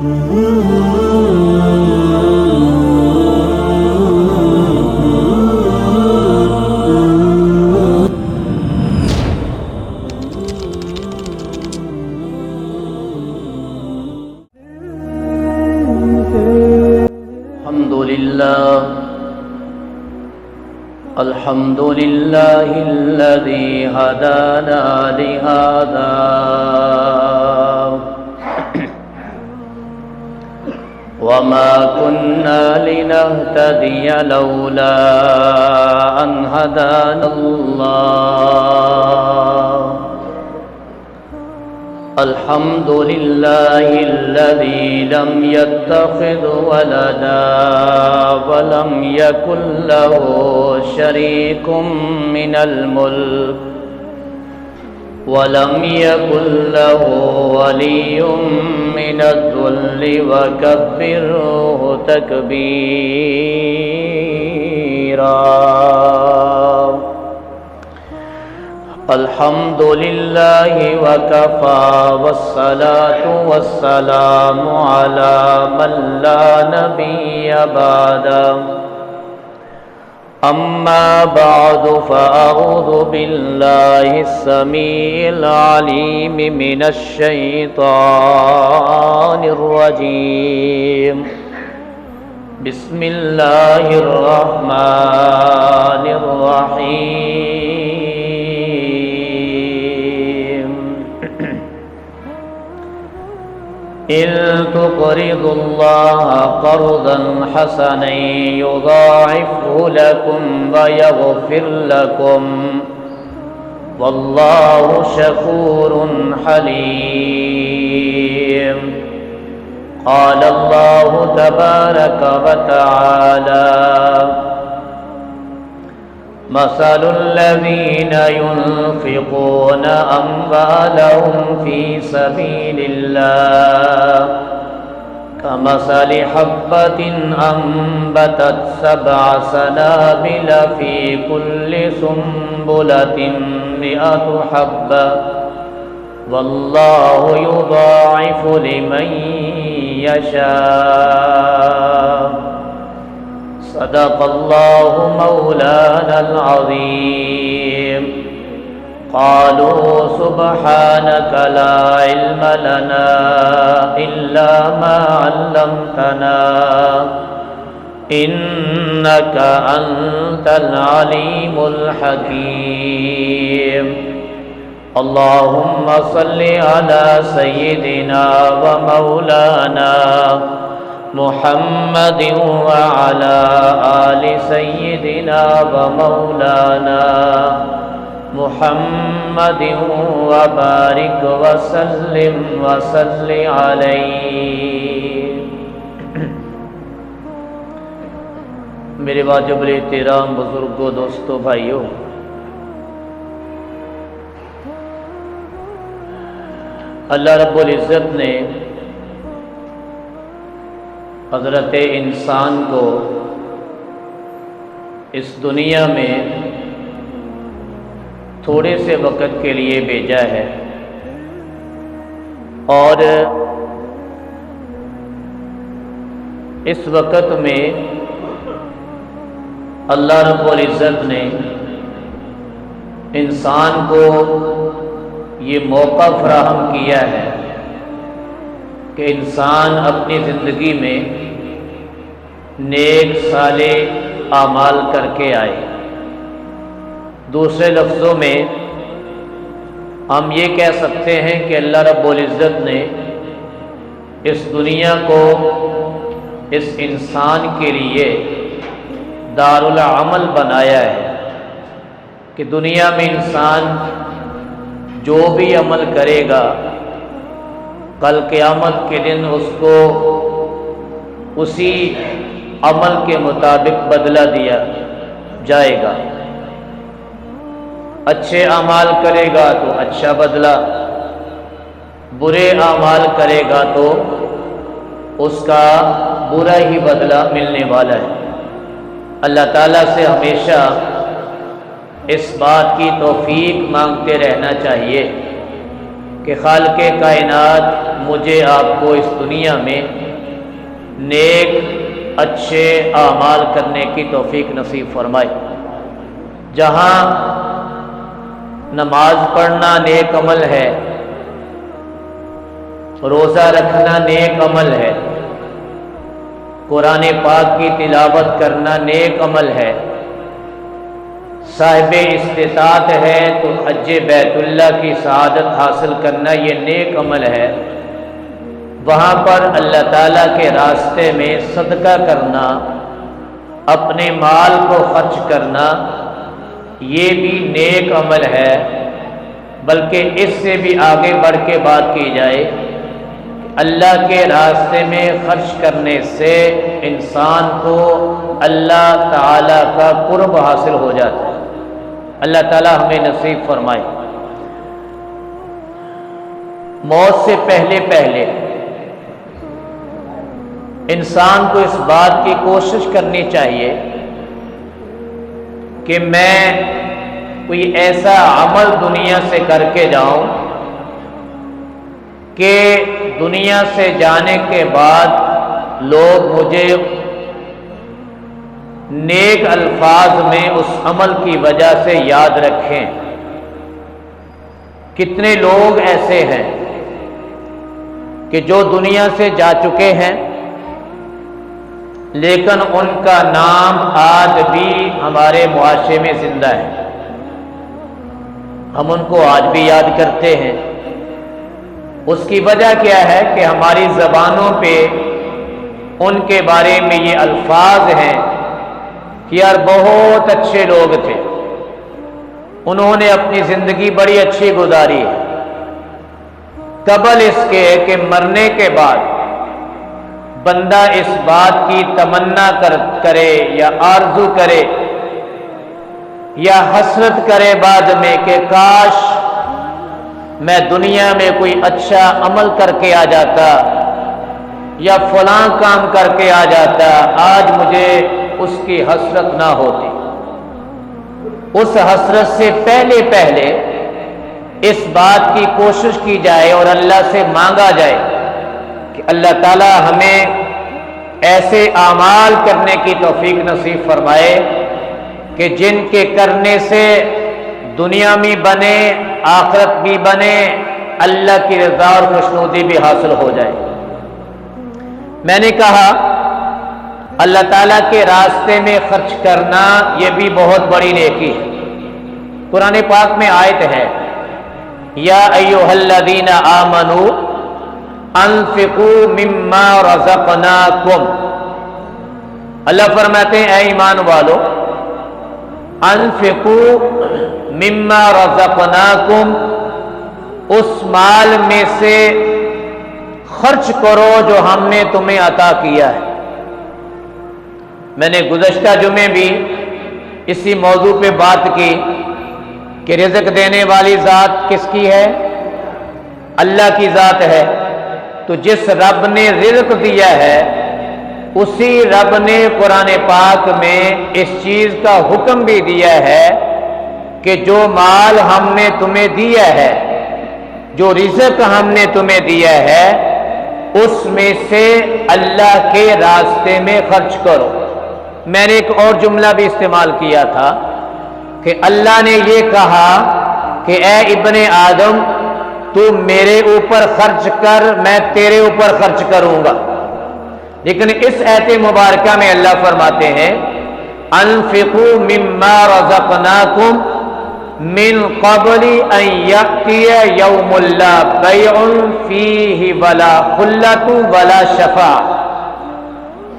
الحمد لله الذي هدانا لهذا وما كنا لنهتدي لولا أن هدانا الله الحمد لله الذي لم يتخذ ولدا ولم يكن له شريك من الملك ولم يكن له ولي من الذل وكبره تكبيرا الحمد لله وكفى والصلاة والسلام على من لا نبي بعده أما بعد فأعوذ بالله السميع العليم من الشيطان الرجيم بسم الله الرحمن الرحيم إن تقرضوا الله قرضا حسنا يضاعفه لكم ويغفر لكم والله شكور حليم قال الله تبارك وتعالى مثل الذين ينفقون أموالهم في سبيل الله كمثل حبة أنبتت 7 سنابل في كل سنبلة 100 حبة والله يضاعف لمن يشاء صدق الله مولانا العظيم قالوا سبحانك لا علم لنا إلا ما علمتنا إنك أنت العليم الحكيم اللهم صل على سيدنا ومولانا محمد وعلى آل سيدنا ومولانا محمد وبارك وسلم وصل عليه میرے واجب احترام بزرگوں دوستوں بھائیوں، اللہ رب العزت نے حضرت انسان کو اس دنیا میں تھوڑے سے وقت کے لیے بھیجا ہے اور اس وقت میں اللہ رب العزت نے انسان کو یہ موقع فراہم کیا ہے کہ انسان اپنی زندگی میں نیک صالح اعمال کر کے آئے۔ دوسرے لفظوں میں ہم یہ کہہ سکتے ہیں کہ اللہ رب العزت نے اس دنیا کو اس انسان کے لیے دارالعمل بنایا ہے کہ دنیا میں انسان جو بھی عمل کرے گا کل قیامت کے دن اس کو اسی عمل کے مطابق بدلہ دیا جائے گا۔ اچھے اعمال کرے گا تو اچھا بدلہ، برے اعمال کرے گا تو اس کا برا ہی بدلہ ملنے والا ہے۔ اللہ تعالیٰ سے ہمیشہ اس بات کی توفیق مانگتے رہنا چاہیے کہ خالق کائنات مجھے آپ کو اس دنیا میں نیک اچھے اعمال کرنے کی توفیق نصیب فرمائے۔ جہاں نماز پڑھنا نیک عمل ہے، روزہ رکھنا نیک عمل ہے، قرآن پاک کی تلاوت کرنا نیک عمل ہے، صاحب استطاعت ہے تو حج بیت اللہ کی سعادت حاصل کرنا یہ نیک عمل ہے، وہاں پر اللہ تعالیٰ کے راستے میں صدقہ کرنا، اپنے مال کو خرچ کرنا، یہ بھی نیک عمل ہے۔ بلکہ اس سے بھی آگے بڑھ کے بات کی جائے، اللہ کے راستے میں خرچ کرنے سے انسان کو اللہ تعالیٰ کا قرب حاصل ہو جاتا ہے۔ اللہ تعالیٰ ہمیں نصیب فرمائے۔ موت سے پہلے پہلے انسان کو اس بات کی کوشش کرنی چاہیے کہ میں کوئی ایسا عمل دنیا سے کر کے جاؤں کہ دنیا سے جانے کے بعد لوگ مجھے نیک الفاظ میں اس عمل کی وجہ سے یاد رکھیں۔ کتنے لوگ ایسے ہیں کہ جو دنیا سے جا چکے ہیں لیکن ان کا نام آج بھی ہمارے معاشرے میں زندہ ہے، ہم ان کو آج بھی یاد کرتے ہیں۔ اس کی وجہ کیا ہے کہ ہماری زبانوں پہ ان کے بارے میں یہ الفاظ ہیں کہ یار بہت اچھے لوگ تھے، انہوں نے اپنی زندگی بڑی اچھی گزاری ہے، قبل اس کے کہ مرنے کے بعد بندہ اس بات کی تمنا کرے یا آرزو کرے یا حسرت کرے بعد میں کہ کاش میں دنیا میں کوئی اچھا عمل کر کے آ جاتا یا فلاں کام کر کے آ جاتا، آج مجھے اس کی حسرت نہ ہوتی۔ اس حسرت سے پہلے پہلے اس بات کی کوشش کی جائے اور اللہ سے مانگا جائے کہ اللہ تعالی ہمیں ایسے اعمال کرنے کی توفیق نصیب فرمائے کہ جن کے کرنے سے دنیا میں بنے، آخرت بھی بنے، اللہ کی رضا اور خوشنودی بھی حاصل ہو جائے۔ میں نے کہا اللہ تعالیٰ کے راستے میں خرچ کرنا یہ بھی بہت بڑی نیکی ہے۔ قرآن پاک میں آیت ہے، یا ایھا الذین آمنوا انفقوا مما رزقناکم، اللہ فرماتے ہیں اے ایمان والو، انفقوا مما رزقناکم، اس مال میں سے خرچ کرو جو ہم نے تمہیں عطا کیا ہے۔ میں نے گزشتہ جمعے بھی اسی موضوع پہ بات کی کہ رزق دینے والی ذات کس کی ہے؟ اللہ کی ذات ہے۔ تو جس رب نے رزق دیا ہے اسی رب نے قرآن پاک میں اس چیز کا حکم بھی دیا ہے کہ جو مال ہم نے تمہیں دیا ہے، جو رزق ہم نے تمہیں دیا ہے، اس میں سے اللہ کے راستے میں خرچ کرو۔ میں نے ایک اور جملہ بھی استعمال کیا تھا کہ اللہ نے یہ کہا کہ اے ابن آدم تو میرے اوپر خرچ کر، میں تیرے اوپر خرچ کروں گا۔ لیکن اس آیت مبارکہ میں اللہ فرماتے ہیں انفقوا مما رزقناکم من قبل ان یأتی یوم لا بیع فیہ ولا خلۃ ولا شفاعۃ،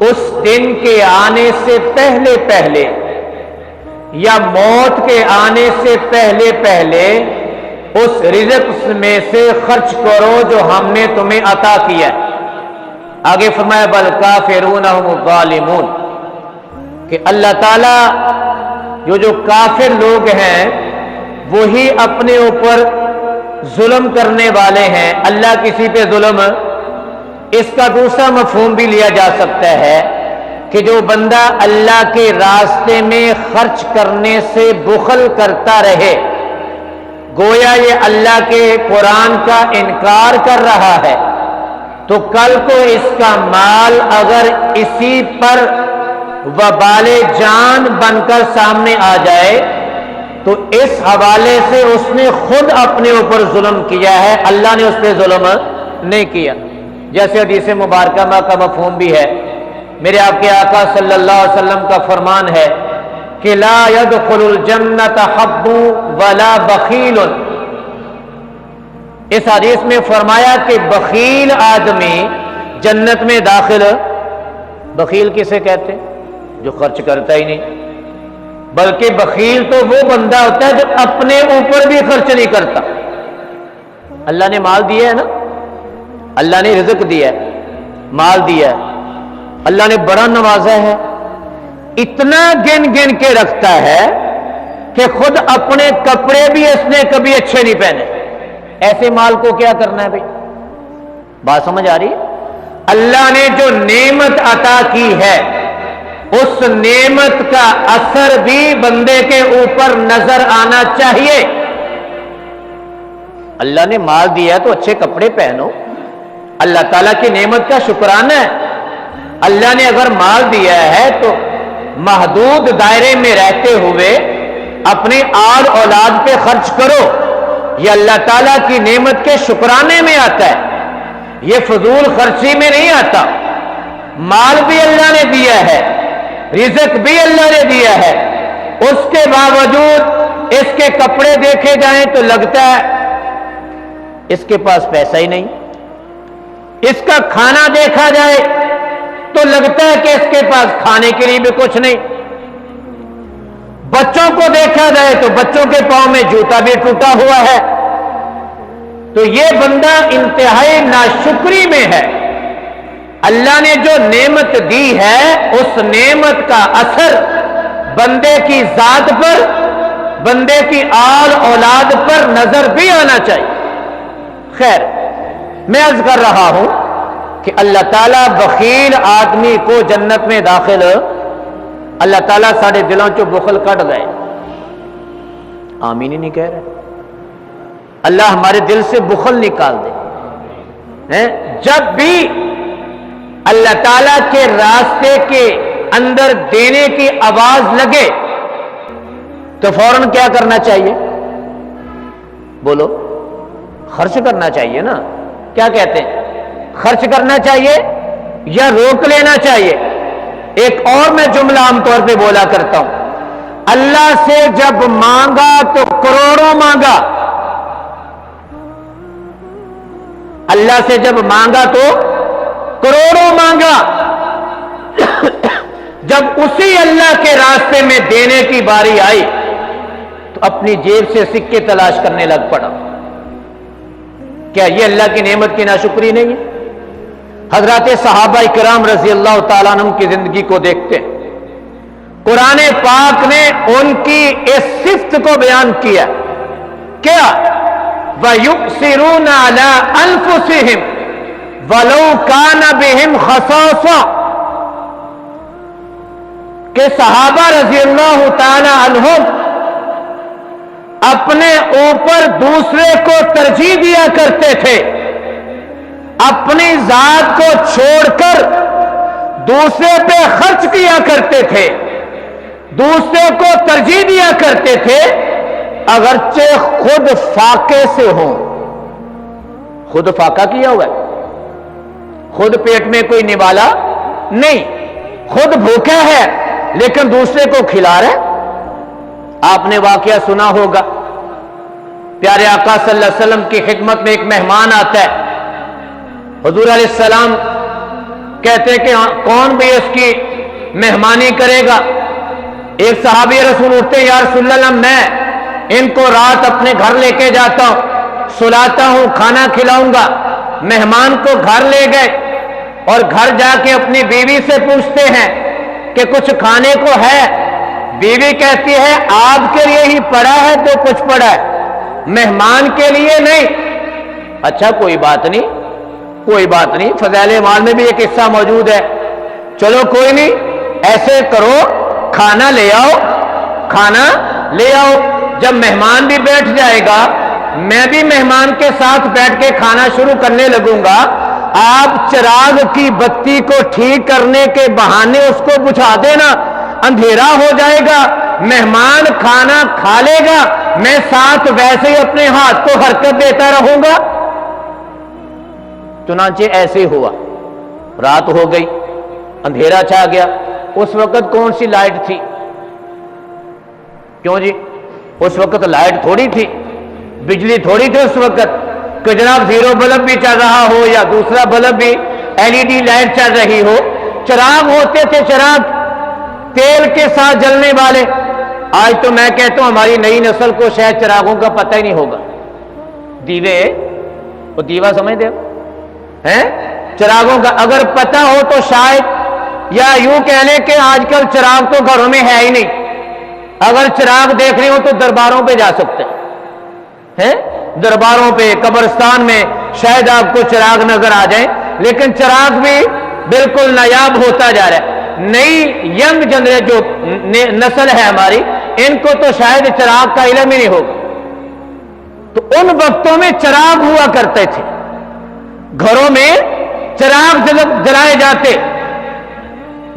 اس دن کے آنے سے پہلے پہلے یا موت کے آنے سے پہلے پہلے اس رزق میں سے خرچ کرو جو ہم نے تمہیں عطا کیا ہے۔ آگے فرمایا بل کافرون هم الظالمون، کہ اللہ تعالیٰ جو کافر لوگ ہیں وہی اپنے اوپر ظلم کرنے والے ہیں۔ اللہ کسی پہ ظلم، اس کا دوسرا مفہوم بھی لیا جا سکتا ہے کہ جو بندہ اللہ کے راستے میں خرچ کرنے سے بخل کرتا رہے، گویا یہ اللہ کے قرآن کا انکار کر رہا ہے، تو کل کو اس کا مال اگر اسی پر وبال جان بن کر سامنے آ جائے تو اس حوالے سے اس نے خود اپنے اوپر ظلم کیا ہے، اللہ نے اس پہ ظلم نہیں کیا۔ جیسے حدیث مبارکہ کا مفہوم بھی ہے، میرے آپ کے آقا صلی اللہ علیہ وسلم کا فرمان ہے کہ لا يدخل الجنت حب ولا بخیل۔ اس حدیث میں فرمایا کہ بخیل آدمی جنت میں داخل، بخیل کسے کہتے ہیں؟ جو خرچ کرتا ہی نہیں، بلکہ بخیل تو وہ بندہ ہوتا ہے جو اپنے اوپر بھی خرچ نہیں کرتا۔ اللہ نے مال دیا ہے نا، اللہ نے رزق دیا ہے، مال دیا ہے، اللہ نے بڑا نوازا ہے، اتنا گن گن کے رکھتا ہے کہ خود اپنے کپڑے بھی اس نے کبھی اچھے نہیں پہنے، ایسے مال کو کیا کرنا ہے بھائی؟ بات سمجھ آ رہی ہے؟ اللہ نے جو نعمت عطا کی ہے اس نعمت کا اثر بھی بندے کے اوپر نظر آنا چاہیے۔ اللہ نے مال دیا تو اچھے کپڑے پہنو، اللہ تعالیٰ کی نعمت کا شکرانہ ہے۔ اللہ نے اگر مال دیا ہے تو محدود دائرے میں رہتے ہوئے اپنی آل اولاد پہ خرچ کرو، یہ اللہ تعالیٰ کی نعمت کے شکرانے میں آتا ہے، یہ فضول خرچی میں نہیں آتا۔ مال بھی اللہ نے دیا ہے، رزق بھی اللہ نے دیا ہے، اس کے باوجود اس کے کپڑے دیکھے جائیں تو لگتا ہے اس کے پاس پیسہ ہی نہیں، اس کا کھانا دیکھا جائے تو لگتا ہے کہ اس کے پاس کھانے کے لیے بھی کچھ نہیں، بچوں کو دیکھا جائے تو بچوں کے پاؤں میں جوتا بھی ٹوٹا ہوا ہے۔ تو یہ بندہ انتہائی ناشکری میں ہے۔ اللہ نے جو نعمت دی ہے اس نعمت کا اثر بندے کی ذات پر، بندے کی آل اولاد پر نظر بھی آنا چاہیے۔ خیر، میں عرض کر رہا ہوں کہ اللہ تعالیٰ بخیل آدمی کو جنت میں داخل، اللہ تعالیٰ سارے دلوں چو بخل کٹ گئے، آمین ہی نہیں کہہ رہے، اللہ ہمارے دل سے بخل نکال دے۔ جب بھی اللہ تعالیٰ کے راستے کے اندر دینے کی آواز لگے تو فوراً کیا کرنا چاہیے؟ بولو، خرچ کرنا چاہیے نا۔ کیا کہتے ہیں؟ خرچ کرنا چاہیے یا روک لینا چاہیے؟ ایک اور میں جملہ عام طور پہ بولا کرتا ہوں، اللہ سے جب مانگا تو کروڑوں مانگا، اللہ سے جب مانگا تو کروڑوں مانگا، جب اسی اللہ کے راستے میں دینے کی باری آئی تو اپنی جیب سے سکے تلاش کرنے لگ پڑا۔ کیا یہ اللہ کی نعمت کی ناشکری نہیں ہے؟ حضرات صحابہ کرام رضی اللہ تعالیٰ عنہ کی زندگی کو دیکھتے ہیں، قرآن پاک نے ان کی اس صفت کو بیان کیا، کیا وَيُؤْثِرُونَ عَلَىٰ أَنفُسِهِمْ وَلَوْ كَانَ بِهِمْ خَصَاصَةٌ، کہ صحابہ رضی اللہ تعالی عنہم اپنے اوپر دوسرے کو ترجیح دیا کرتے تھے، اپنی ذات کو چھوڑ کر دوسرے پہ خرچ کیا کرتے تھے، دوسرے کو ترجیح دیا کرتے تھے، اگرچہ خود فاقے سے ہوں۔ خود فاقہ کیا ہوا ہے، خود پیٹ میں کوئی نوالا نہیں، خود بھوکا ہے لیکن دوسرے کو کھلا رہا ہے۔ آپ نے واقعہ سنا ہوگا، پیارے آقا صلی اللہ علیہ وسلم کی خدمت میں ایک مہمان آتا ہے، حضور علیہ السلام کہتے ہیں کہ کون بھی اس کی مہمانی کرے گا؟ ایک صحابی رسول اٹھتے ہیں، یا رسول اللہ میں ان کو رات اپنے گھر لے کے جاتا ہوں، سلاتا ہوں، کھانا کھلاؤں گا۔ مہمان کو گھر لے گئے اور گھر جا کے اپنی بیوی سے پوچھتے ہیں کہ کچھ کھانے کو ہے؟ بیوی کہتی ہے آپ کے لیے ہی پڑا ہے تو کچھ پڑا ہے، مہمان کے لیے نہیں۔ اچھا کوئی بات نہیں، کوئی بات نہیں، فضائل اعمال میں بھی ایک قصہ موجود ہے، چلو کوئی نہیں، ایسے کرو کھانا لے آؤ، کھانا لے آؤ۔ جب مہمان بھی بیٹھ جائے گا میں بھی مہمان کے ساتھ بیٹھ کے کھانا شروع کرنے لگوں گا، آپ چراغ کی بتی کو ٹھیک کرنے کے بہانے اس کو بجھا دینا، اندھیرا ہو جائے گا، مہمان کھانا کھا لے گا، میں ساتھ ویسے ہی اپنے ہاتھ کو حرکت دیتا رہوں گا۔ چنانچہ ایسے ہی ہوا، رات ہو گئی، اندھیرا چھا گیا۔ اس وقت کون سی لائٹ تھی؟ کیوں جی؟ اس وقت لائٹ تھوڑی تھی، بجلی تھوڑی تھی اس وقت کہ جناب زیرو بلب بھی چل رہا ہو یا دوسرا بلب بھی LED لائٹ چل رہی ہو۔ چراغ ہوتے تھے، چراغ تیل کے ساتھ جلنے والے۔ آج تو میں کہتا ہوں ہماری نئی نسل کو شاید چراغوں کا پتہ ہی نہیں ہوگا۔ دیوے، وہ دیوا سمجھتے ہو ہیں؟ چراغوں کا اگر پتہ ہو تو شاید، یا یوں کہہ لیں کہ آج کل چراغ تو گھروں میں ہے ہی نہیں۔ اگر چراغ دیکھ رہے ہو تو درباروں پہ جا سکتے ہیں، درباروں پہ، قبرستان میں شاید آپ کو چراغ نظر آ جائیں، لیکن چراغ بھی بالکل نایاب ہوتا جا رہا ہے۔ نئی ینگ جنریشن جو نسل ہے ہماری، ان کو تو شاید چراغ کا علم ہی نہیں ہوگا۔ تو ان وقتوں میں چراغ ہوا کرتے تھے، گھروں میں چراغ جلائے جاتے،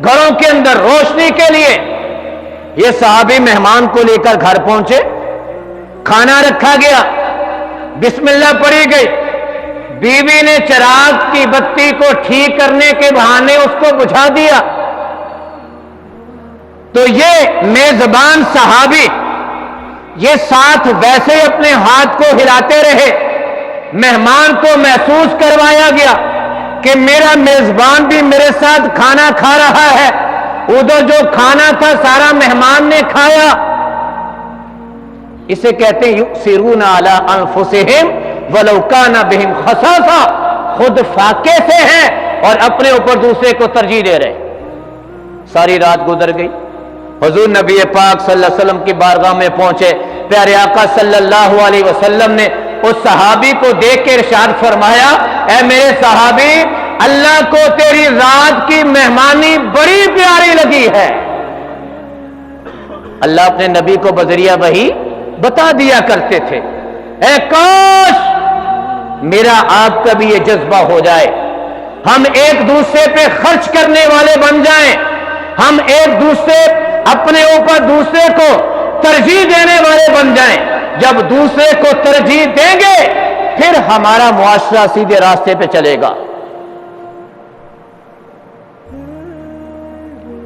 گھروں کے اندر روشنی کے لیے۔ یہ صحابی مہمان کو لے کر گھر پہنچے، کھانا رکھا گیا، بسم اللہ پڑھی گئی، بیوی نے چراغ کی بتی کو ٹھیک کرنے کے بہانے اس کو بجھا دیا۔ تو یہ میزبان صحابی یہ ساتھ ویسے ہی اپنے ہاتھ کو ہلاتے رہے، مہمان کو محسوس کروایا گیا کہ میرا میزبان بھی میرے ساتھ کھانا کھا رہا ہے۔ ادھر جو کھانا تھا سارا مہمان نے کھایا۔ اسے کہتے ہیں یؤثرون علی انفسہم ولو کان بہم خصاصہ، خود فاقے سے ہیں اور اپنے اوپر دوسرے کو ترجیح دے رہے۔ ساری رات گزر گئی، حضور نبی پاک صلی اللہ علیہ وسلم کی بارگاہ میں پہنچے، پیارے آقا صلی اللہ علیہ وسلم نے اس صحابی کو دیکھ کے ارشاد فرمایا، اے میرے صحابی، اللہ کو تیری رات کی مہمانی بڑی پیاری لگی ہے۔ اللہ اپنے نبی کو بذریعہ وحی بتا دیا کرتے تھے، اے کاش میرا آپ کا بھی یہ جذبہ ہو جائے، ہم ایک دوسرے پہ خرچ کرنے والے بن جائیں، ہم ایک دوسرے اپنے اوپر دوسرے کو ترجیح دینے والے بن جائیں۔ جب دوسرے کو ترجیح دیں گے پھر ہمارا معاشرہ سیدھے راستے پہ چلے گا۔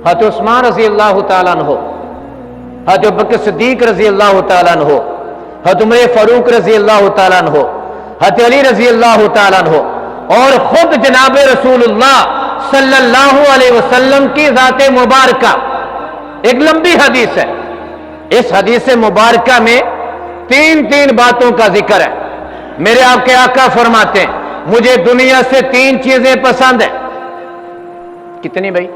حضرت عثمان رضی اللہ تعالیٰ عنہ، حضرت بکر صدیق رضی اللہ تعالیٰ عنہ، حضرت عمر فاروق رضی اللہ تعالیٰ عنہ، حضرت علی رضی اللہ تعالیٰ عنہ، اور خود جناب رسول اللہ صلی اللہ علیہ وسلم کی ذات مبارکہ، ایک لمبی حدیث ہے، اس حدیث مبارکہ میں تین باتوں کا ذکر ہے۔ میرے آپ کے آقا فرماتے ہیں، مجھے دنیا سے 3 چیزیں پسند ہیں۔ کتنی بھائی؟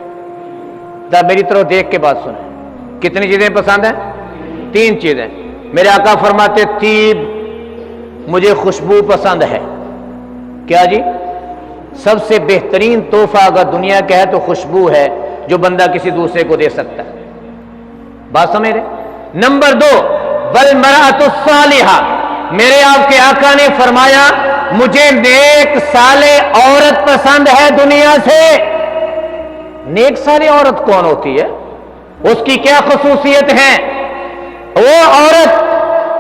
میری طرف دیکھ کے بات سنیں، کتنی چیزیں پسند ہیں؟ 3 چیزیں۔ میرے آقا فرماتے طیب، مجھے خوشبو پسند ہے۔ کیا جی؟ سب سے بہترین تحفہ اگر دنیا کا ہے تو خوشبو ہے جو بندہ کسی دوسرے کو دے سکتا ہے۔ بات سمجھ رہے؟ نمبر 2، والمرأۃ الصالحہ، میرے آپ کے آقا نے فرمایا مجھے نیک صالح عورت پسند ہے دنیا سے۔ نیک صالح عورت کون ہوتی ہے؟ اس کی کیا خصوصیت ہے؟ وہ عورت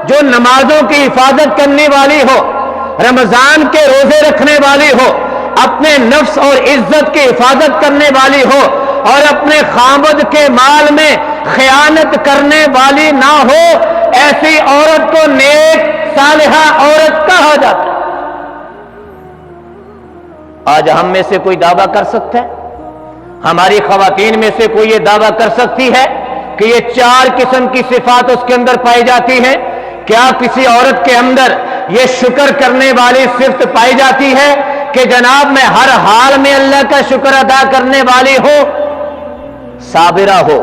جو نمازوں کی حفاظت کرنے والی ہو، رمضان کے روزے رکھنے والی ہو، اپنے نفس اور عزت کی حفاظت کرنے والی ہو، اور اپنے خاوند کے مال میں خیانت کرنے والی نہ ہو، ایسی عورت کو نیک صالحہ عورت کہا جاتا ہے۔ آج ہم میں سے کوئی دعویٰ کر سکتا ہے؟ ہماری خواتین میں سے کوئی یہ دعویٰ کر سکتی ہے کہ یہ 4 قسم کی صفات اس کے اندر پائی جاتی ہیں؟ کیا کسی عورت کے اندر یہ شکر کرنے والی صفت پائی جاتی ہے کہ جناب میں ہر حال میں اللہ کا شکر ادا کرنے والی ہو، صابرہ ہو،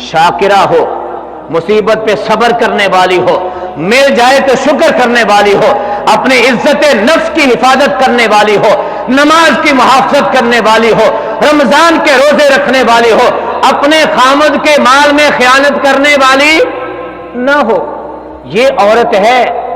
شاکرہ ہو، مصیبت پہ صبر کرنے والی ہو، مل جائے تو شکر کرنے والی ہو، اپنی عزت نفس کی حفاظت کرنے والی ہو، نماز کی محافظت کرنے والی ہو، رمضان کے روزے رکھنے والی ہو، اپنے خامد کے مال میں خیانت کرنے والی نہ ہو؟ یہ عورت ہے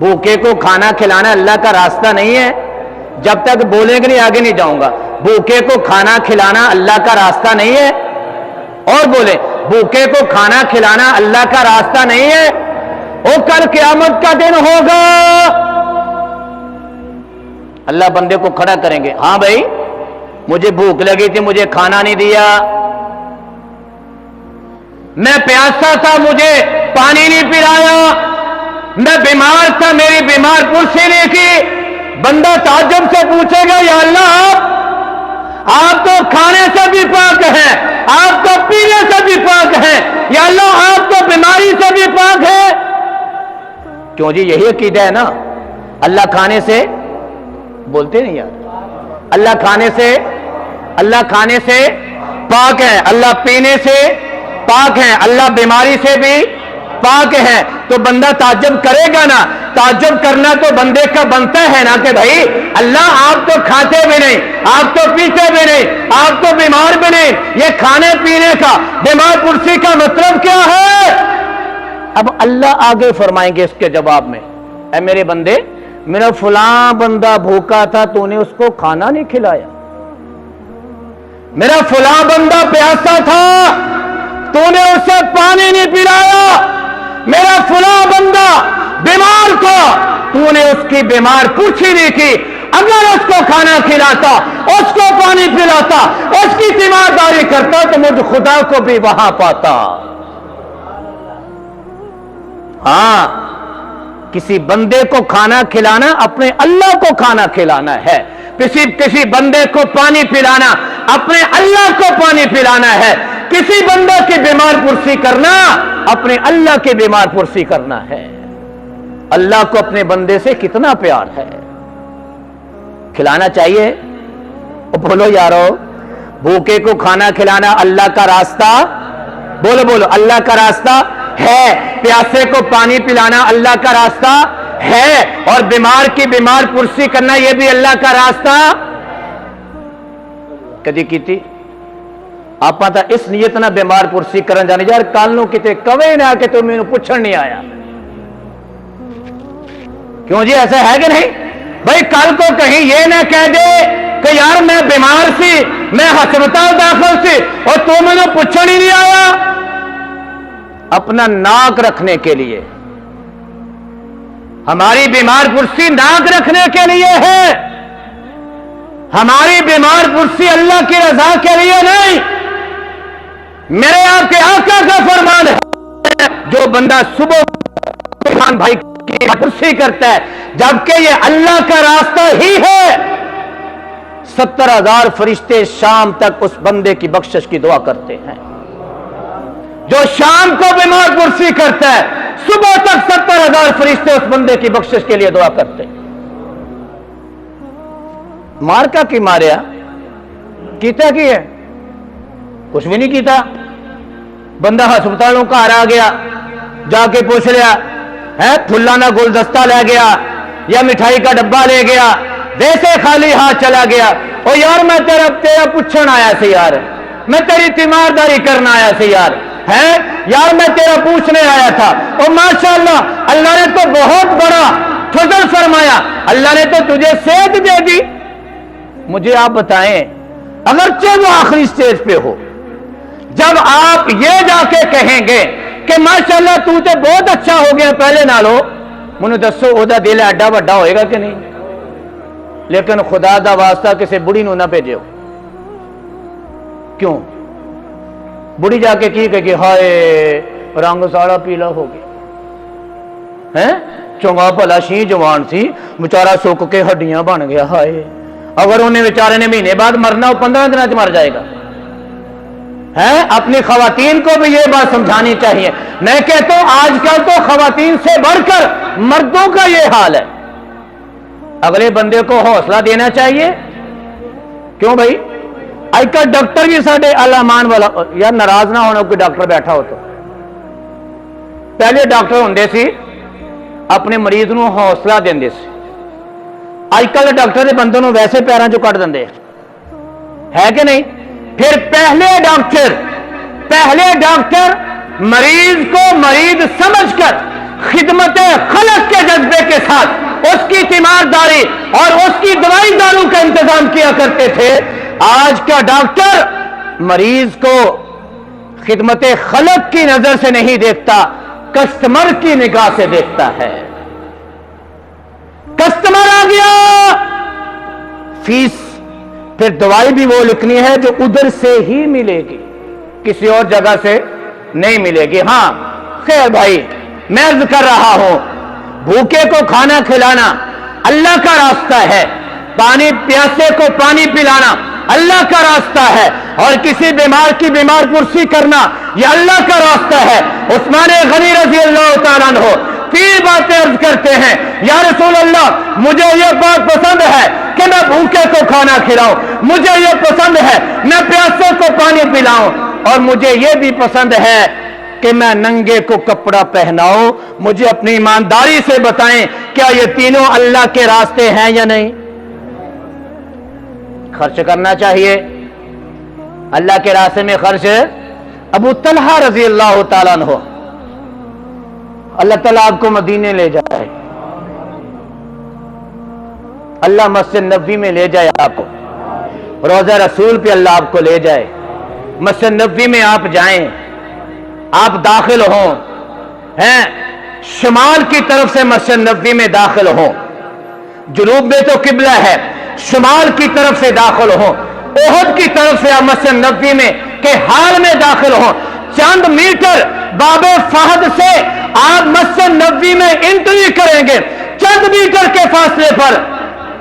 بھوکے کو کھانا کھلانا اللہ کا راستہ نہیں ہے. جب تک بولیں گے نہیں آگے نہیں جاؤں گا. بھوکے کو کھانا کھلانا اللہ کا راستہ نہیں ہے. اور بولے بھوکے کو کھانا کھلانا اللہ کا راستہ نہیں ہے. وہ کل قیامت کا دن ہوگا, اللہ بندے کو کھڑا کریں گے. ہاں بھائی مجھے بھوک لگی تھی, مجھے کھانا نہیں دیا, میں پیاسا تھا, مجھے پانی نہیں پلایا, میں بیمار تھا, میری بیمار پرسی نہیں کی. بندہ تعجب سے پوچھے گا یا اللہ آپ تو کھانے سے بھی پاک ہیں, آپ تو پینے سے بھی پاک ہیں, یا اللہ آپ تو بیماری سے بھی پاک ہیں. کیوں جی یہی عقیدہ ہے نا, اللہ کھانے سے بولتے نہیں یار, اللہ کھانے سے پاک ہے, اللہ پینے سے پاک ہے, اللہ بیماری سے بھی پاک ہے. تو بندہ تعجب کرے گا نا, تعجب کرنا تو بندے کا بنتا ہے نا کہ بھائی اللہ آپ تو کھاتے بھی نہیں, آپ تو پیتے بھی نہیں, آپ تو بیمار بھی نہیں, یہ کھانے پینے کا بیمار پرسی کا مطلب کیا ہے؟ اب اللہ آگے فرمائیں گے اس کے جواب میں, اے میرے بندے میرا فلاں بندہ بھوکا تھا, تو نے اس کو کھانا نہیں کھلایا. میرا فلاں بندہ پیاسا تھا, تو نے اسے پانی نہیں پلایا. میرا فلاں بندہ بیمار تھا, تو نے اس کی بیمار پوچھی نہیں کی. اگر اس کو کھانا کھلاتا, اس کو پانی پلاتا, اس کی تیمارداری کرتا تو مجھ خدا کو بھی وہاں پاتا. ہاں کسی بندے کو کھانا کھلانا اپنے اللہ کو کھانا کھلانا ہے, کسی بندے کو پانی پلانا اپنے اللہ کو پانی پلانا ہے, کسی بندے کی بیمار پرسی کرنا اپنے اللہ کی بیمار پرسی کرنا ہے. اللہ کو اپنے بندے سے کتنا پیار ہے, کھلانا چاہیے. بولو یارو, بھوکے کو کھانا کھلانا اللہ کا راستہ, بولو اللہ کا راستہ ہے. پیاسے کو پانی پلانا اللہ کا راستہ ہے, اور بیمار کی بیمار پرسی کرنا یہ بھی اللہ کا راستہ. کدی کیتی آپ تا اس نیت نہ بیمار پرسی کرن جانے یار کل نو کتے کوے نہ کہ تو مینوں پوچھن نہیں آیا. کیوں جی ایسا ہے کہ نہیں بھائی؟ کل کو کہیں یہ نہ کہہ دے کہ یار میں بیمار سی, میں ہسپتال داخل سی, اور تو مینوں پوچھن ہی نہیں آیا. اپنا ناک رکھنے کے لیے, ہماری بیمار پرسی ناک رکھنے کے لیے ہے, ہماری بیمار پرسی اللہ کی رضا کے لیے نہیں. میرے آپ کے آقا کا فرمان ہے, جو بندہ صبح بھائی کی پرسی کرتا ہے جبکہ یہ اللہ کا راستہ ہی ہے, 70,000 فرشتے شام تک اس بندے کی بخشش کی دعا کرتے ہیں. جو شام کو بیمار پرسی کرتا ہے صبح تک 70,000 فرشتے اس بندے کی بخشش کے لیے دعا کرتے ہیں. مارکا کی ماریا کیتا کی ہے, کچھ بھی نہیں کیتا. بندہ ہسپتالوں کا آ گیا, جا کے پوچھ لیا ہے, پھلانا گلدستہ لے گیا یا مٹھائی کا ڈبہ لے گیا, ویسے خالی ہاتھ چلا گیا. او یار میں تیرا پوچھن آیا سی یار, میں تیری تیمارداری کرنا آیا سی یار, ہے یار میں تیرا پوچھنے آیا تھا. اور ماشاءاللہ اللہ نے تو بہت بڑا فضل فرمایا, اللہ نے تو تجھے صحت دے دی. مجھے آپ بتائیں اگرچہ وہ آخری سٹیج پہ ہو, جب آپ یہ جا کے کہیں گے کہ ماشاءاللہ تو بہت اچھا ہو گیا پہلے نالو, منو دسو او دا دل ایڈا بڑا ہوئے گا کہ نہیں؟ لیکن خدا دا واسطہ کسی بڑی نو نہ بھیجو. کیوں؟ بڑی جا کے کی کہ ہائے رنگ ساڑا پیلا ہو گیا, چنگا بھلا سی جوان سی, بیچارہ سک کے ہڈیاں بن گیا. ہائے اگر انہیں بیچارے نے مہینے بعد مرنا, وہ 15 دنوں مر جائے گا. اپنی خواتین کو بھی یہ بات سمجھانی چاہیے. میں کہتا ہوں آج کل تو خواتین سے بڑھ کر مردوں کا یہ حال ہے. اگلے بندے کو حوصلہ دینا چاہیے. کیوں بھائی؟ آج کل ڈاکٹر بھی ساڈے الامان والا, یار ناراض نہ ہونا کوئی ڈاکٹر بیٹھا ہو تو. پہلے ڈاکٹر ہوندے سی اپنے مریض نو حوصلہ دیندے سی, اج کل ڈاکٹر دے بندے نو ویسے پیراں چوں کٹ دیندے ہے کہ نہیں؟ پھر پہلے ڈاکٹر مریض کو مریض سمجھ کر خدمت خلق کے جذبے کے ساتھ اس کی تیمارداری اور اس کی دوائی دارو کا انتظام کیا کرتے تھے، آج کا ڈاکٹر مریض کو خدمت خلق کی نظر سے نہیں دیکھتا، کسٹمر کی نگاہ سے دیکھتا ہے۔ کسٹمر آ گیا، فیس پھر دوائی بھی وہ لکھنی ہے جو ادھر سے ہی ملے گی، کسی اور جگہ سے نہیں ملے گی۔ ہاں خیر بھائی، میں عرض کر رہا ہوں، بھوکے کو کھانا کھلانا اللہ کا راستہ ہے، پانی پیاسے کو پانی پلانا اللہ کا راستہ ہے، اور کسی بیمار کی بیمار پرسی کرنا یہ اللہ کا راستہ ہے۔ عثمان غنی رضی اللہ تعالیٰ عنہ پھر باتیں عرض کرتے ہیں، یا رسول اللہ مجھے یہ بات پسند ہے کہ میں بھوکے کو کھانا کھلاؤں، مجھے یہ پسند ہے میں پیاسے کو پانی پلاؤں، اور مجھے یہ بھی پسند ہے کہ میں ننگے کو کپڑا پہناؤں۔ مجھے اپنی ایمانداری سے بتائیں کیا یہ تینوں اللہ کے راستے ہیں یا نہیں؟ خرچ کرنا چاہیے اللہ کے راستے میں خرچ۔ ابو طلحہ رضی اللہ تعالیٰ عنہ، اللہ تعالیٰ آپ کو مدینے لے جائے، اللہ مسجد نبوی میں لے جائے آپ کو، روضہ رسول پہ اللہ آپ کو لے جائے، مسجد نبوی میں آپ جائیں، آپ داخل ہوں، ہیں شمال کی طرف سے مسجد نبوی میں داخل ہوں، جنوب میں تو قبلہ ہے، شمال کی طرف سے داخل ہوں، احد کی طرف سے آپ مسجد نبوی میں کے حال میں داخل ہوں، چند میٹر باب فہد سے آپ مسجد نبوی میں انٹری کریں گے، چند میٹر کے فاصلے پر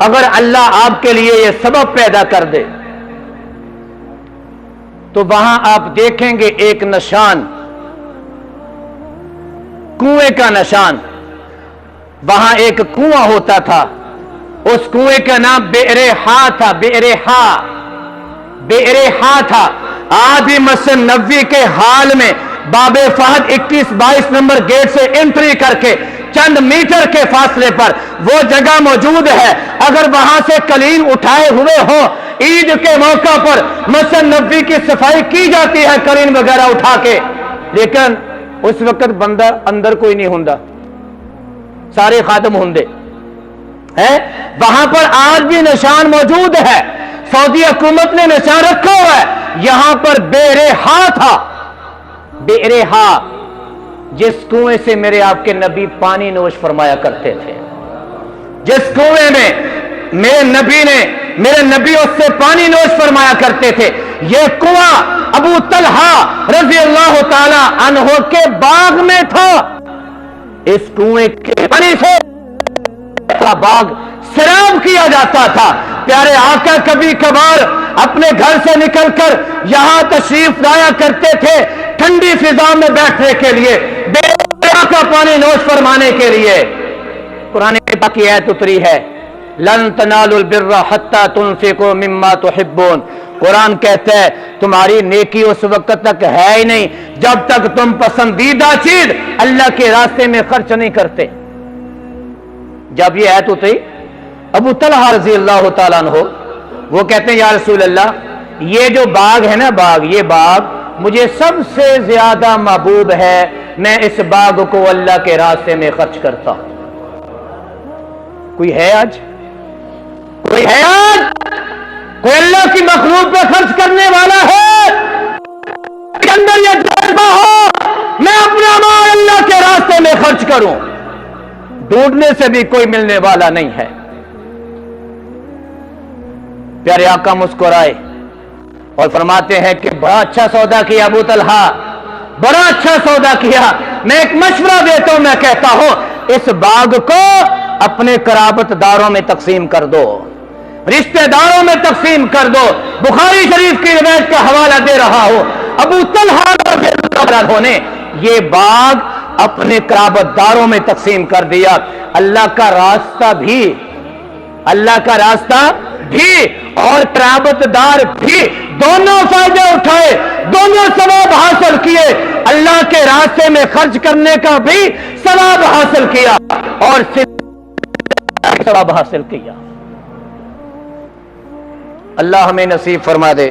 اگر اللہ آپ کے لیے یہ سبب پیدا کر دے تو وہاں آپ دیکھیں گے ایک نشان، کنویں کا نشان۔ وہاں ایک کنواں ہوتا تھا، اس کنویں کا نام بئر ہا تھا، بئر ہا تھا۔ آج بھی مسجد نبوی کے حال میں باب فہد 21-22 نمبر گیٹ سے انٹری کر کے چند میٹر کے فاصلے پر وہ جگہ موجود ہے۔ اگر وہاں سے قلین اٹھائے ہوئے ہوں، عید کے موقع پر مسجد نبوی کی صفائی کی جاتی ہے قلین وغیرہ اٹھا کے، لیکن اس وقت بندہ اندر کوئی نہیں ہوندا، سارے خادم ہوندے ہیں۔ وہاں پر آج بھی نشان موجود ہے، سعودی حکومت نے نشان رکھا ہوا ہے، یہاں پر بئر ہا تھا، بئر ہا، جس کنویں سے میرے آپ کے نبی پانی نوش فرمایا کرتے تھے، جس کنویں میں میرے نبی اس سے پانی نوش فرمایا کرتے تھے۔ یہ کنواں ابو طلحہ رضی اللہ تعالی عنہ کے باغ میں تھا، اس کنویں کے پانی سے باغ سیراب کیا جاتا تھا۔ پیارے آقا کبھی کبھار اپنے گھر سے نکل کر یہاں تشریف لایا کرتے تھے ٹھنڈی فضا میں بیٹھنے کے لیے، بئر کا پانی نوش فرمانے کے لیے۔ قرآن پاک کی آیت اتری ہے، لن تنالوا البر حتى تنفقوا مما تحبون۔ قرآن کہتا ہے تمہاری نیکی اس وقت تک ہے ہی نہیں جب تک تم پسندیدہ چیز اللہ کے راستے میں خرچ نہیں کرتے۔ جب یہ آیت اتری، ابو طلحہ رضی اللہ تعالیٰ عنہ وہ کہتے ہیں یا رسول اللہ، یہ جو باغ ہے نا باغ، یہ باغ مجھے سب سے زیادہ محبوب ہے، میں اس باغ کو اللہ کے راستے میں خرچ کرتا ہوں۔ کوئی ہے آج؟ کوئی ہے آج؟ کوئی اللہ کی مخلوق پہ خرچ کرنے والا ہے؟ کے اندر یہ جذبہ ہو میں اپنا مال اللہ کے راستے میں خرچ کروں، ڈھونڈنے سے بھی کوئی ملنے والا نہیں ہے۔ پیارے آقا مسکرائے اور فرماتے ہیں کہ بڑا اچھا سودا کیا ابو طلحہ، بڑا اچھا سودا کیا۔ میں ایک مشورہ دیتا ہوں، میں کہتا ہوں اس باغ کو اپنے قرابت داروں میں تقسیم کر دو، رشتہ داروں میں تقسیم کر دو۔ بخاری شریف کی روایت کا حوالہ دے رہا ہوں، ابو طلحہ رضی اللہ عنہ نے یہ باغ اپنے قرابت داروں میں تقسیم کر دیا۔ اللہ کا راستہ بھی، اللہ کا راستہ بھی اور قرابت دار بھی، دونوں فائدے اٹھائے، دونوں ثواب حاصل کیے۔ اللہ کے راستے میں خرچ کرنے کا بھی ثواب حاصل کیا اور ثواب حاصل کیا۔ اللہ ہمیں نصیب فرما دے۔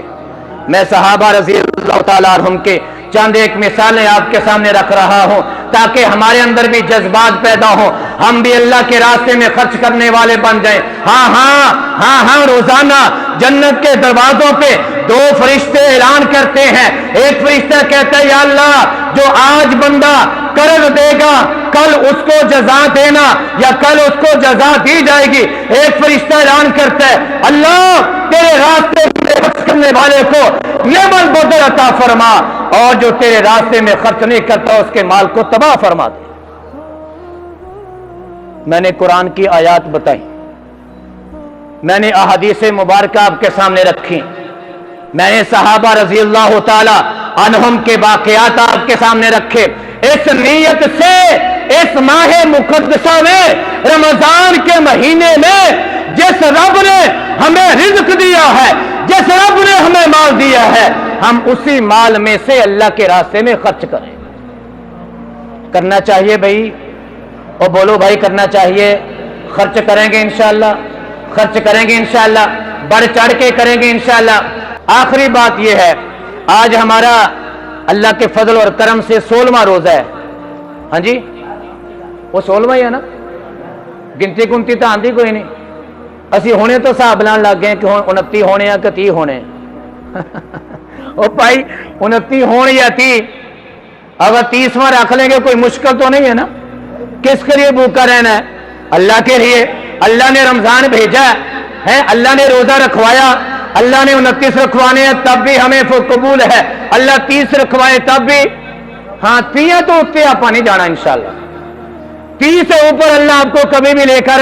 میں صحابہ رضی اللہ تعالیٰ عنہم کے چند ایک مثالیں آپ کے سامنے رکھ رہا ہوں تاکہ ہمارے اندر بھی جذبات پیدا ہوں، ہم بھی اللہ کے راستے میں خرچ کرنے والے بن جائیں۔ ہاں روزانہ جنت کے دروازوں پہ دو فرشتے اعلان کرتے ہیں۔ ایک فرشتہ کہتا ہے یا اللہ جو آج بندہ قرض دے گا کل اس کو جزا دینا یا کل اس کو جزا دی جائے گی۔ ایک فرشتہ اعلان کرتا ہے اللہ تیرے راستے میں خرچ کرنے والے کو نعمت بدل عطا فرما، اور جو تیرے راستے میں خرچ نہیں کرتا اس کے مال کو تباہ فرما دے۔ میں نے قرآن کی آیات بتائی، میں نے احادیث مبارکہ آپ کے سامنے رکھی، میں نے صحابہ رضی اللہ تعالی عنہم کے واقعات آپ کے سامنے رکھے۔ اس نیت سے اس ماہ مقدسہ میں رمضان کے مہینے میں جس رب نے ہمیں رزق دیا ہے، جس رب نے ہمیں مال دیا ہے، ہم اسی مال میں سے اللہ کے راستے میں خرچ کریں۔ کرنا چاہیے بھائی، اور بولو بھائی کرنا چاہیے۔ خرچ کریں گے انشاءاللہ، خرچ کریں گے انشاءاللہ، بڑھ چڑھ کے کریں گے انشاءاللہ۔ آخری بات یہ ہے، آج ہمارا اللہ کے فضل اور کرم سے 16واں روزہ ہے۔ ہاں جی وہ 16واں ہی ہے نا، گنتی تو آندھی کوئی نہیں، اسی ہونے تو حساب لان لگ گئے کہ 29 ہونے یا کہ 30 ہونے او بھائی 29 ہونے یا 30، اگر 30واں رکھ لیں گے کوئی مشکل تو نہیں ہے نا۔ کس کے لیے بھوکا رہنا ہے؟ اللہ کے لیے۔ اللہ نے رمضان بھیجا ہے، اللہ نے روزہ رکھوایا، اللہ نے 29 رکھوانے ہیں تب بھی ہمیں قبول ہے، اللہ 30 رکھوائے تب بھی۔ ہاں 30 تو اتنے آپ نہیں جانا انشاءاللہ، 30 سے اوپر اللہ آپ کو کبھی بھی لے کر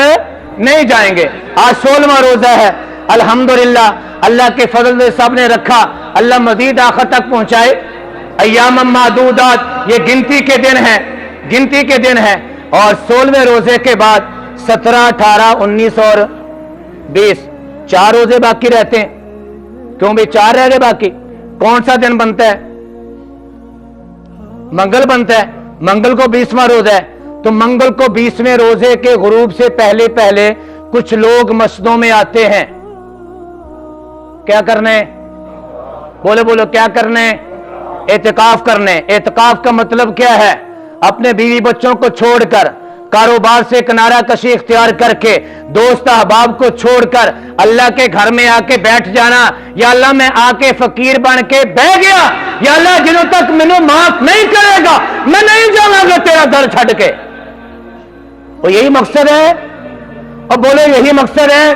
نہیں جائیں گے۔ آج 16واں روزہ ہے، الحمدللہ اللہ کے فضل سے سب نے رکھا، اللہ مزید آخر تک پہنچائے۔ ایام معدودات، یہ گنتی کے دن ہیں، گنتی کے دن ہیں، اور 16ویں روزے کے بعد 17، 18، 19 اور 20 4 روزے باقی رہتے ہیں۔ کیوں بھی 4 رہ گئے باقی؟ کون سا دن بنتا ہے؟ منگل بنتا ہے، منگل کو 20واں روزہ ہے، تو منگل کو 20ویں روزے کے غروب سے پہلے پہلے کچھ لوگ مسجدوں میں آتے ہیں۔ کیا کرنے؟ بولو کیا کرنے؟ اعتکاف کرنے۔ اعتکاف کا مطلب کیا ہے؟ اپنے بیوی بچوں کو چھوڑ کر، کاروبار سے کنارہ کشی اختیار کر کے، دوست احباب کو چھوڑ کر اللہ کے گھر میں آ کے بیٹھ جانا۔ یا اللہ میں آ کے فقیر بن کے بیٹھ گیا، یا اللہ جنہوں تک مینوں معاف نہیں کرے گا میں نہیں جاؤں گا تیرا گھر چھڈ کے۔ اور یہی مقصد ہے، اور بولو یہی مقصد ہے۔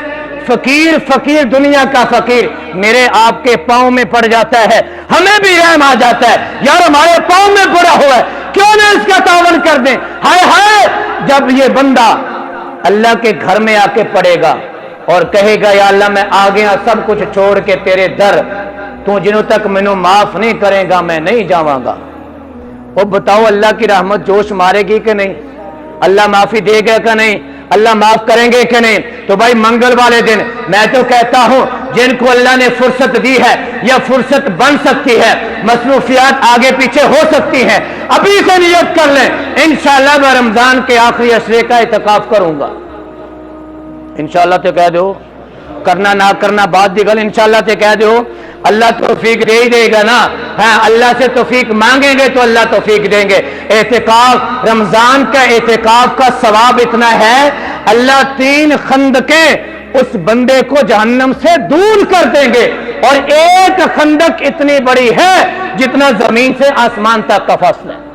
فقیر دنیا کا فقیر میرے آپ کے پاؤں میں پڑ جاتا ہے، ہمیں بھی رحم آ جاتا ہے، یار ہمارے پاؤں میں پڑا ہوا ہے کیوں نہ اس کا تعاون کر دیں۔ ہائے جب یہ بندہ اللہ کے گھر میں آ کے پڑے گا اور کہے گا یا اللہ میں آ گیا سب کچھ چھوڑ کے تیرے در، تو جنہوں تک مینوں معاف نہیں کرے گا میں نہیں جاواں گا۔ وہ بتاؤ اللہ کی رحمت جوش مارے گی کہ نہیں؟ اللہ معافی دے گا کہ نہیں؟ اللہ معاف کریں گے کہ نہیں؟ تو بھائی منگل والے دن میں تو کہتا ہوں جن کو اللہ نے فرصت دی ہے یا فرصت بن سکتی ہے، مصروفیات آگے پیچھے ہو سکتی ہیں، ابھی سے نیت کر لیں انشاءاللہ میں رمضان کے آخری عشرے کا اعتکاف کروں گا۔ انشاءاللہ تو کہہ دو، کرنا نہ کرنا بات دی گل، انشاءاللہ تو کہہ دو، اللہ توفیق دے ہی دے گا نا۔ ہاں اللہ سے توفیق مانگیں گے تو اللہ توفیق دیں گے۔ اعتکاف، رمضان کا اعتکاف کا ثواب اتنا ہے، اللہ 3 خندقیں اس بندے کو جہنم سے دور کر دیں گے، اور ایک خندق اتنی بڑی ہے جتنا زمین سے آسمان تک کا فاصلہ ہے۔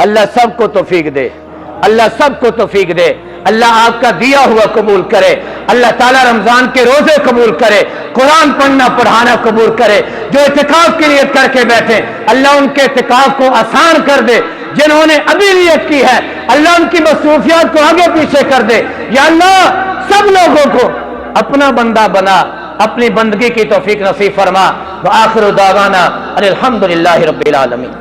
اللہ سب کو توفیق دے، اللہ سب کو توفیق دے، اللہ آپ کا دیا ہوا قبول کرے، اللہ تعالیٰ رمضان کے روزے قبول کرے، قرآن پڑھنا پڑھانا قبول کرے۔ جو اعتکاف کی نیت کر کے بیٹھے اللہ ان کے اعتکاف کو آسان کر دے، جنہوں نے ابھی نیت کی ہے اللہ ان کی مصروفیات کو آگے پیچھے کر دے۔ یا اللہ سب لوگوں کو اپنا بندہ بنا، اپنی بندگی کی توفیق نصیب فرما۔ وآخر دعوانا ان الحمدللہ رب العالمین۔